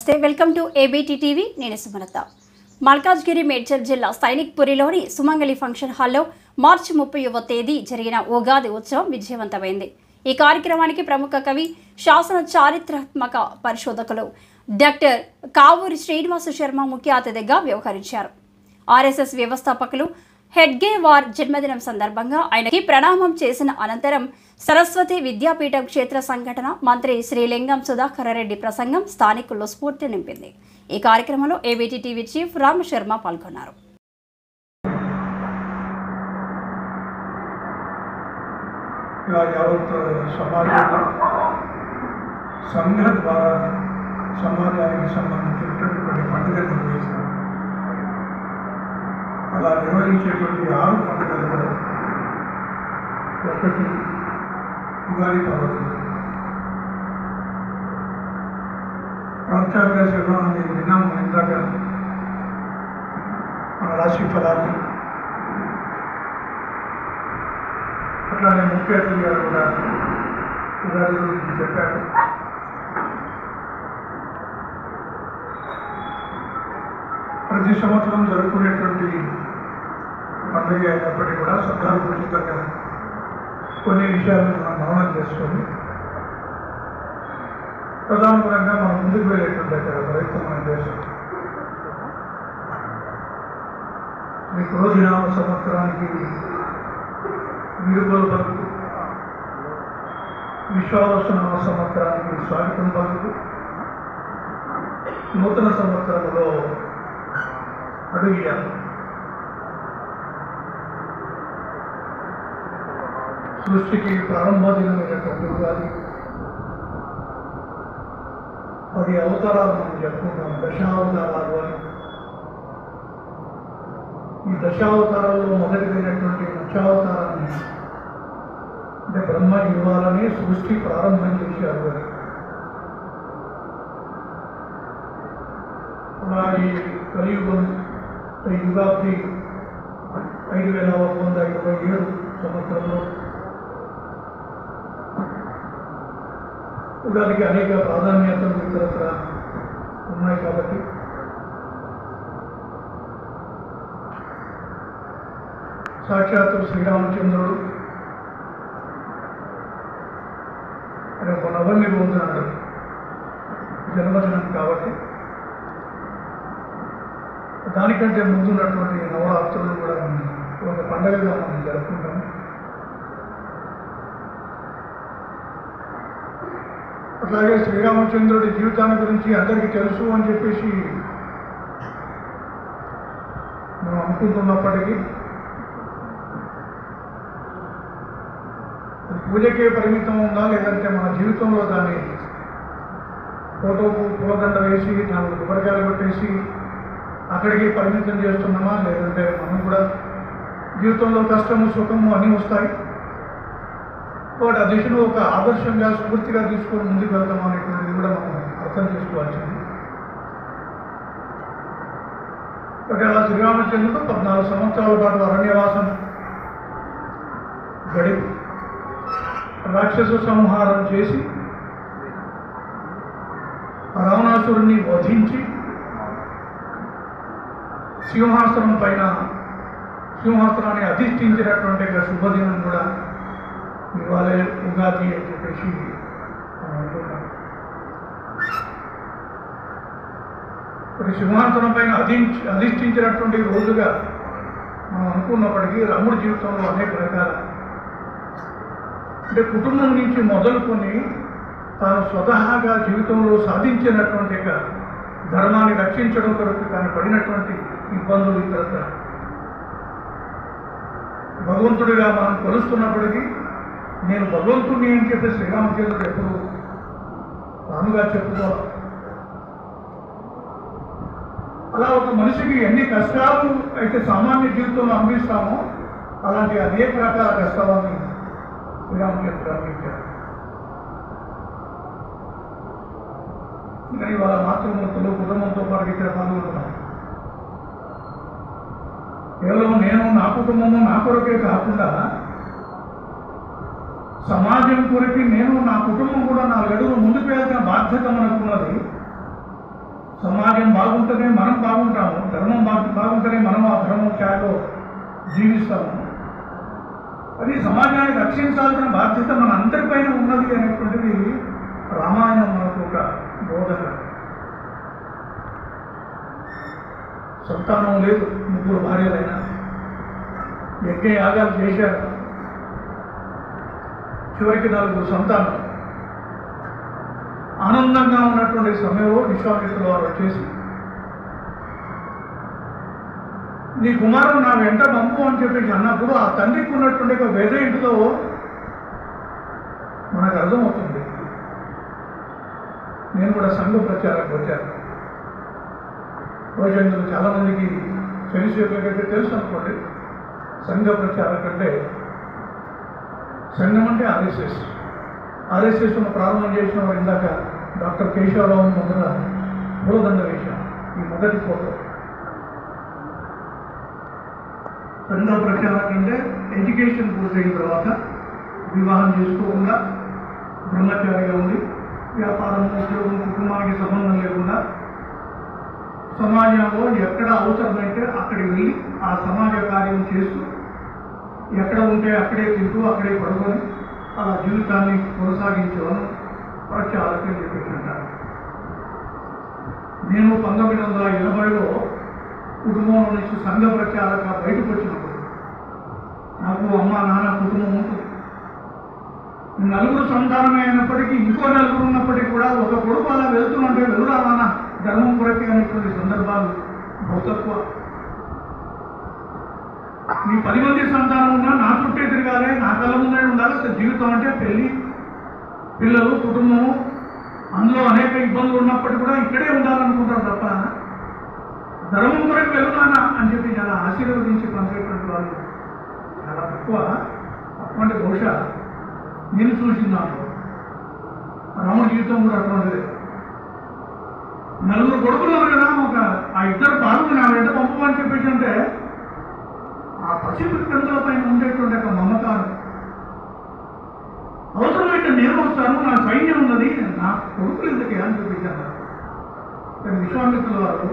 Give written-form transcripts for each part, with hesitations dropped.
Welcome to ABT TV. నేను సుమలత. మల్కాజ్గిరి మేడ్చల్ జిల్లా సైనిక్పురిలోని సుమంగళి function హాల్లో మార్చి 30వ తేదీ జరిగిన ఉగాది ఉత్సవం విజయవంతమైంది. ఈ కార్యక్రమానికి ప్రముఖ కవి, శాసన చారిత్రాత్మక పరిశోధకులు డాక్టర్ కావూరి శ్రీనివాస శర్మ ముఖ్య అతిథిగా వ్యవహరించారు. ఆర్ఎస్ఎస్ వ్యవస్థాపకులు హెడ్గేవార్ జన్మదినం సందర్భంగా ఆయనకి ప్రణామం చేసిన అనంతరం సరస్వతి విద్యాపీఠం క్షేత్ర సంఘటన మంత్రి శ్రీలింగం సుధాకర్ రెడ్డి ప్రసంగం స్థానికుల్లో స్ఫూర్తి నింపింది. ఈ కార్యక్రమంలో ABT TV chief Ram Sharma పాల్గొన్నారు. సమాజానికి సంబంధించినటువంటి పండుగలు నిర్వహిస్తాం. అలా నిర్వహించేటువంటి 6 పండుగలలో ఒకటి ఉగాది పర్వతం. ప్రాంతాలుగా శివరాన్ని విన్నాము ఇందాక. మన రాశి ఫలాన్ని అట్లానే ముఖ్య అతిథి గారు కూడా ఉగాది గురించి చెప్పారు. ప్రతి సంవత్సరం జరుపుకునేటువంటి పండుగ అయినప్పటికీ కూడా సందర్భోచితంగా కొన్ని విషయాలను మనం గమనం చేసుకొని ప్రధానంగా మనం ముందుకు వెళ్ళేటువంటి ప్రయత్నం మనం చేస్తాం. ఈ క్రోధినామ సంవత్సరానికి వీరుగోలు పలుకు, విశ్వావసనామ సంవత్సరానికి స్వాగతం పలుకు, నూతన సంవత్సరంలో అడుగుయాలి. సృష్టికి ప్రారంభోదినమైనటువంటి ఉగాది 10 అవతారాలు మనం చెప్పుకుంటాం. దశావతారాలు అని. ఈ దశావతారాల్లో మొదటిదైనటువంటి మత్స్యావతారాన్ని అంటే బ్రహ్మ ఇవ్వాలని సృష్టి ప్రారంభం చేశారు అని. అలా ఈ కలియుగం యుగాబ్ది 5127 సంవత్సరంలో ఉగాదికి అనేక ప్రాధాన్యతలు ఇతరత్ర ఉన్నాయి. కాబట్టి సాక్షాత్తు శ్రీరామచంద్రుడు అని ఒక నవమి రోజున జన్మదినం కాబట్టి దానికంటే ముందున్నటువంటి నవరాత్రులు కూడా ఒక పండుగగా మనం జరుపుకుంటాము. అట్లాగే శ్రీరామచంద్రుడి జీవితాన్ని గురించి అందరికీ తెలుసు అని చెప్పేసి మనం అనుకుంటున్నప్పటికీ పూజకే పరిమితం ఉందా, లేదంటే మన జీవితంలో దాన్ని ఫోటోకు పూలదండ వేసి 4 కొబ్బరికాయలు కొట్టేసి అక్కడికి పరిమితం చేస్తున్నామా, లేదంటే మనం కూడా జీవితంలో కష్టము సుఖము అన్నీ వస్తాయి, కాబట్టి ఆ దిశను ఒక ఆదర్శంగా స్ఫూర్తిగా తీసుకొని ముందుకు వెళ్తాం అనేటువంటిది కూడా మనం అర్థం చేసుకోవాల్సింది. కాబట్టి అలా శ్రీరామచంద్రుడు 14 సంవత్సరాల పాటు అరణ్యవాసం గడిపి రాక్షస సంహారం చేసి రావణాసురుణ్ణి వధించి సింహాసనాన్ని అధిష్ఠించినటువంటి శుభదినం కూడా ఇవాళ ఉగాది అని చెప్పేసి మనం అనుకుంటాం. ఇప్పుడు సింహాసనం పైన అధిష్ఠించినటువంటి రోజుగా మనం అనుకున్నప్పటికీ రాముడి జీవితంలో అనేక రకాల అంటే కుటుంబం నుంచి మొదలుకొని తాను స్వతహాగా జీవితంలో సాధించినటువంటి ధర్మాన్ని రక్షించడం కొరకు తాను పడినటువంటి ఇబ్బందులు ఇతరత్ర భగవంతుడిగా మనం కొలుస్తున్నప్పటికీ నేను భగవంతుడిని అని చెప్పి శ్రీరామచంద్రుడు ఎప్పుడు రాముగా చెప్పుకోవాలి. అలా ఒక మనిషికి ఎన్ని కష్టాలు అయితే సామాన్య జీవితంలో అనుభవిస్తామో అలాంటి అనేక రకాల కష్టాలని శ్రీరామచంద్రుడు అనుభవించారు. ఇంకా ఇవాళ మాతృమూర్తులు కుటుంబంతో పాటు ఇక్కడ పాల్గొంటున్నాం. కేవలం నేను నా కుటుంబము నా కొరకే కాకుండా సమాజం కొరకు నేను నా కుటుంబం కూడా 4 అడుగులు ముందుకు వెళ్తున్న బాధ్యత మనకున్నది. సమాజం బాగుంటేనే మనం బాగుంటాము, ధర్మం బాగుంటేనే మనం ఆ ధర్మం త్యాగలో జీవిస్తాము. అది సమాజాన్ని రక్షించాల్సిన బాధ్యత మన అందరిపైన ఉన్నది అనేటువంటిది రామాయణం మనకు ఒక బోధన. సంతానం లేదు, 3 భార్యలైనా యజ్ఞ యాగాలు చేశారు, చివరికి 4 సంతానం. ఆనందంగా ఉన్నటువంటి సమయంలో విశ్వామిత్రుల వారు వచ్చేసి, నీ కుమారుడు నా వెంట పంపు అని చెప్పేసి అన్నప్పుడు ఆ తండ్రికి ఉన్నటువంటి ఒక వేద ఇంటిలో మనకు అర్థమవుతుంది. నేను కూడా సంఘ ప్రచారానికి వచ్చాను. రోజు చాలామందికి శనిసేవకులకైతే తెలుసు అనుకోండి, సంఘ ప్రచారం కంటే సంఘం అంటే ఆర్ఎస్ఎస్ను ప్రారంభం చేసిన వారు ఇందాక డాక్టర్ కేశవరావు ముందర పూలదండ వేశాం. ఈ మొదటి ఫోటో సంఘ ప్రచారం కంటే ఎడ్యుకేషన్ పూర్తయిన తర్వాత వివాహం చేసుకోకుండా బ్రహ్మచారిగా ఉండి వ్యాపారం, ఉద్యోగం, కుటుంబానికి సంబంధం లేకుండా సమాజంలో ఎక్కడ అవసరమైతే అక్కడికి వెళ్ళి ఆ సమాజ కార్యం చేస్తూ, ఎక్కడ ఉంటే అక్కడే తింటూ అక్కడే పడుకొని ఆ జీవితాన్ని కొనసాగించేవారు ప్రచారకులు చెప్పేటంటారు. నేను 1980లో కుటుంబంలో నుంచి సంఘ ప్రచారక బయటకు వచ్చినప్పుడు నాకు అమ్మ నాన్న కుటుంబం ఉంటుంది. 4 సంతానమే అయినప్పటికీ ఇంకో 4 ఉన్నప్పటికీ కూడా ఒక కొడుకు అలా వెళ్తుంటే వెళ్ళురా నాన్న ధర్మం కొరకే అనేటువంటి సందర్భాలు బహుతక్కువ. మీ 10 మంది సంతానం ఉన్నా నా చుట్టే తిరగాలి, నా కళ్ళ ముందే ఉండాలి. అసలు జీవితం అంటే పెళ్ళి, పిల్లలు, కుటుంబము, అందులో అనేక ఇబ్బందులు ఉన్నప్పటికీ కూడా ఇక్కడే ఉండాలనుకుంటారు తప్ప ధర్మం కొరకు వెళ్తున్నానా అని చెప్పి చాలా ఆశీర్వదించి పంపేటువంటి వాళ్ళు చాలా తక్కువ. అటువంటి బహుశా నేను చూసిందాను. రాముడి జీవితం కూడా అటువంటిదే. 4 కొడుకున్నారు కదా, ఆ 2 బాలుని నా వెంట పంపమని చెప్పేసి అంటే ఆ పసిపిల్లల పైన ఉండేటువంటి ఒక మమకారం. అవసరమైతే నేను వస్తాను, నా సైన్యం ఉన్నది, నా కొడుకులు ఎందుకే అని చూపించాను. విశ్వామిత్రుల వారు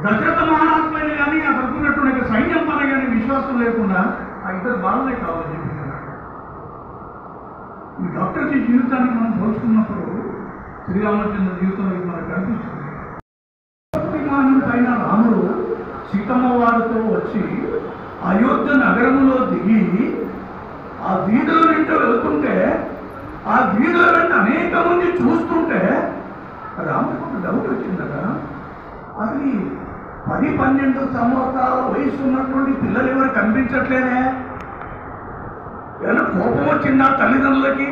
దశరథ మహారాజులైన కానీ అక్కడికి ఉన్నటువంటి సైన్యం పైన కానీ విశ్వాసం లేకుండా ఆ 2 బాలులే కావాలని చెప్పించారు. ఈ డాక్టర్జీ జీవితాన్ని మనం పోల్చుకున్నప్పుడు శ్రీరామచంద్ర జీవితంలో మనకు కనిపిస్తుంది. విమానం పైన రాముడు సీతమ్మ వారితో వచ్చి అయోధ్య నగరంలో దిగి ఆ వీధుల వెంట వెళ్తుంటే, ఆ వీధుల వెంట అనేక మంది చూస్తుంటే రాముడికి డౌట్ వచ్చిందట. అది 10-12 సంవత్సరాల వయసు ఉన్నటువంటి పిల్లలు ఎవరు కనిపించట్లేదే, ఏమైనా కోపం వచ్చిందా తల్లిదండ్రులకి?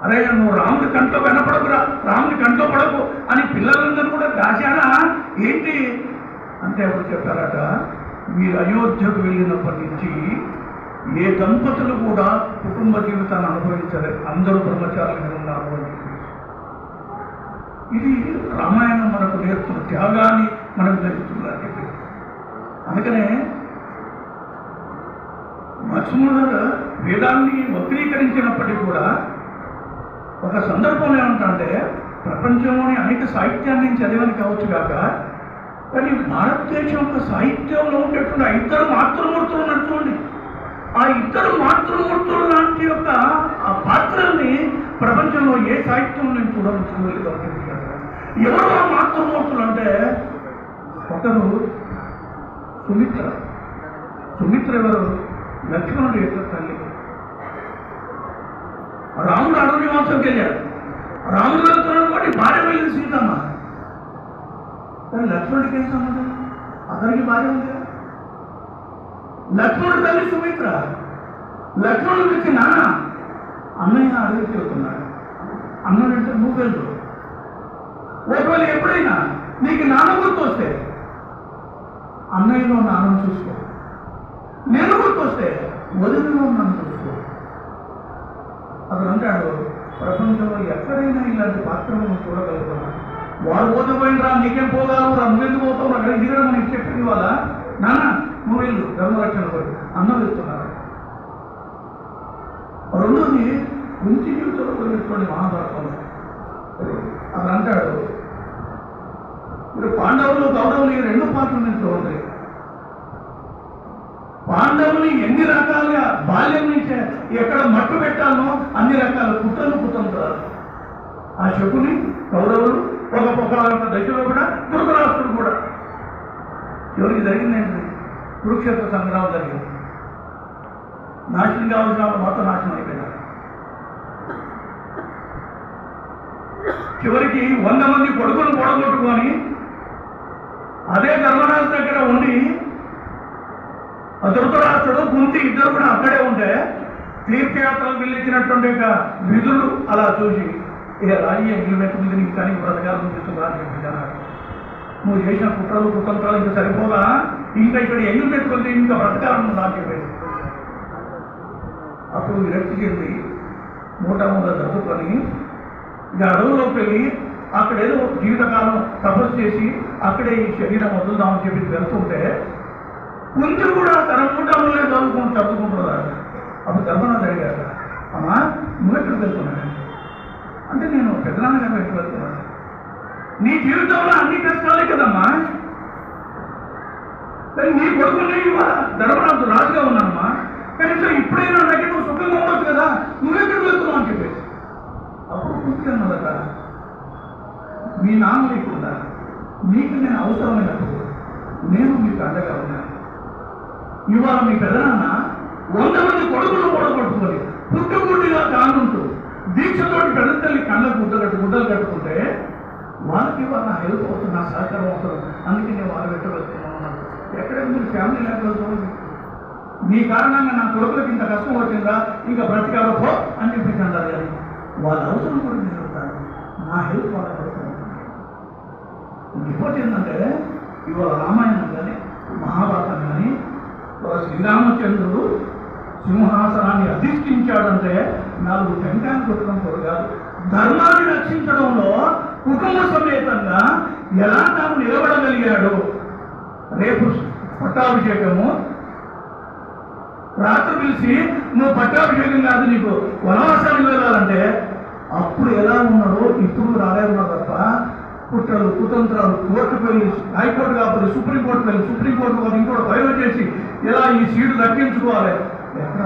అరే నువ్వు రాముడి కంట్లో కనపడకురా, రాముడి కంట్లో పడకు అని పిల్లలందరూ కూడా దాచారా ఏంటి అంటే అప్పుడు చెప్పారట, మీరు అయోధ్యకు వెళ్ళినప్పటి నుంచి ఏ దంపతులు కూడా కుటుంబ జీవితాన్ని అనుభవించలేదు, అందరూ బ్రహ్మచారులుగా ఉన్నారు అని చెప్పి. ఇది రామాయణం మనకు నేర్పుతున్న త్యాగాన్ని మనకు నేర్పుతుందని చెప్పి. అందుకనే లక్ష్మణుడు వేదాన్ని వక్రీకరించినప్పటికీ కూడా ఒక సందర్భంలో ఏమంటే, ప్రపంచంలోని అనేక సాహిత్యాన్ని చదివని కావచ్చు కాక, కానీ భారతదేశం యొక్క సాహిత్యంలో ఉండేటువంటి 2 మాతృమూర్తులు నడుచుకోండి. ఆ 2 మాతృమూర్తులు లాంటి యొక్క ఆ పాత్రల్ని ప్రపంచంలో ఏ సాహిత్యంలో నేను చూడలేదు. ఎవరు ఆ మాతృమూర్తులు అంటే, ఒకరు సుమిత్ర ఎవరు? లక్ష్మణుడు యొక్క తల్లి. రాముడు అడవి నివాసంకి వెళ్ళాడు. రాముడు వెళ్తున్నాడు కాబట్టి భార్య వెళ్ళింది సీతమ్మ. కానీ లక్ష్మణుడికి ఏం సంబంధం? అతనికి భార్య ఉంది. లక్ష్మణుడు తల్లి సుమిత్ర. లక్ష్మణుడు వచ్చి నాన్న అన్నయ్య అడవికి వెళ్తున్నాడు. అన్నడంటే నువ్వు వెళ్ళు. ఒకవేళ ఎప్పుడైనా నీకు నాన్న గుర్తొస్తే అన్నయ్యలో నాన్నను చూసుకో, నేను గుర్తొస్తే వదిలిలో నన్ను చూసుకో. అతను అంటాడు, ప్రపంచంలో ఎక్కడైనా ఇలాంటి పాత్రలను చూడగలుగుతున్నా. వాడు పోతే నీకేం పోగలవు, నువ్వెందుకు పోతావు, అక్కడ దిగడం మనకి చెప్పింది వాళ్ళ నాన్న నువ్వు వెళ్ళు ధర్మరక్షణ పోయి అన్న వెళ్తున్నారు. రెండోది కుంతి జీవితంలో పోయినటువంటి మహాభారతంలో అతను అంటాడు, ఇప్పుడు పాండవులు కౌరవులు ఈ రెండు పార్టీల నుంచి ఉంటాయి. పాండవుని ఎన్ని రకాలుగా బాల్యం నుంచే ఎక్కడ మట్టు పెట్టాలో అన్ని రకాల కుట్రలు కుతంత్రాలు ఆ శకుని కౌరవులు ఒక దశలో కూడా ధృతరాష్ట్రుడు కూడా ఎవరికి జరిగిందండి కురుక్షేత్ర సంగ్రామం జరిగింది. నాశనం కావాల్సిన వాళ్ళు మొత్తం నాశనం అయిపోయినారు. చివరికి 100 మంది కొడుకులు పొడగొట్టుకొని అదే ధర్మరాజు దగ్గర ఉండి ధృతరాష్ట్రుడు కుంతి ఇద్దరు కూడా అక్కడే ఉంటే తీర్థయాత్రలు వెళ్ళిచ్చినటువంటి విధులు అలా చూసి ఇక రాజీ ఎంగిలిమెట్టుంది నీకు కానీ బ్రతకాలను తీసుకురా చెప్పినారు. నువ్వు చేసిన కుట్రలు కుతంత్రాలు ఇంకా సరిపోదా, ఇంకా ఇక్కడ ఎంగిలి పెట్టుకుంది ఇంకా బ్రతకాలను నాకు చెప్పేది. అప్పుడు విరక్తి చెంది మూట దొరుకుకొని ఇక అడవులోకి వెళ్ళి అక్కడేదో జీవితకాలం తపస్సు చేసి అక్కడే ఈ శరీరం వదులుదామని చెప్పి వెళ్తుంటే కొంచెం కూడా తన మూటములే చదువుకుంటున్నారు. అప్పుడు ధర్మనాథ్ అడిగారు, అమ్మా నువ్వెక్కడికి వెళ్తున్నాడు అంటే నేను పెద్దనాన్నగారు ఎక్కడికి వెళ్తున్నాను. నీ జీవితంలో అన్ని కష్టాలే కదమ్మా, కానీ నీ కొడుకుని ధర్మరాజు రాజుగా ఉన్నానమ్మా, కనీసం ఇప్పుడైనా దగ్గర నువ్వు సుఖంగా ఉండొచ్చు కదా, నువ్వెక్కడికి వెళ్తున్నావు అని చెప్పేసి. అప్పుడు కూర్చున్నదట, మీ నాన్న లేకుండా మీకు నేను అవసరమైనప్పుడు నేను మీకు అండగా ఉన్నాను. ఇవాళ మీ పెదనాన్న 100 మంది కొడుకులు పొడగొట్టుకొని పుట్టుబుట్టిగా కానుంటూ దీక్షతోటి పెద్ద తల్లి కళ్ళకు గుడ్డలు కట్టుకుంటే వాళ్ళకి ఇవాళ నా హెల్ప్ అవుతుంది, నా సహకారం అవసరం, అందుకే నేను వాళ్ళు పెట్టగలుగుతున్నాను. ఎక్కడైనా మీరు ఫ్యామిలీ లేకపోతే మీ కారణంగా నా కొడుకులకు ఇంత కష్టం వచ్చిందా, ఇంకా బ్రతికాలో పో అని చెప్పి అంటారు. కానీ వాళ్ళ అవసరం కూడా నేను చెప్తాను, నా హెల్ప్ వాళ్ళ అవసరం. ఇంకోటి ఏంటంటే ఇవాళ రామాయణం కానీ మహాభారతం కానీ శ్రీరామచంద్రుడు సింహాసనాన్ని అధిష్ఠించాడంటే 4 టెంకాయలు కొట్టడం కూడా కాదు, ధర్మాన్ని రక్షించడంలో కుటుంబ సమేతంగా ఎలా తాను నిలబడగలిగాడు. రేపు పట్టాభిషేకము రాత్రి పిలిచి నువ్వు పట్టాభిషేకం కాదు నీకు వనవాసానికి వెళ్ళాలంటే అప్పుడు ఎలా ఉన్నాడో ఇప్పుడు రాలే ఉన్నాడు తప్ప కుట్రలు కుతంత్రాలు కోర్టుకు వెళ్ళి హైకోర్టు కాకపోతే సుప్రీంకోర్టుకు వెళ్ళి సుప్రీంకోర్టు ఇంకోటి బయలు చేసి ఇలా ఈ సీటు దక్కించుకోవాలి ఎక్కడ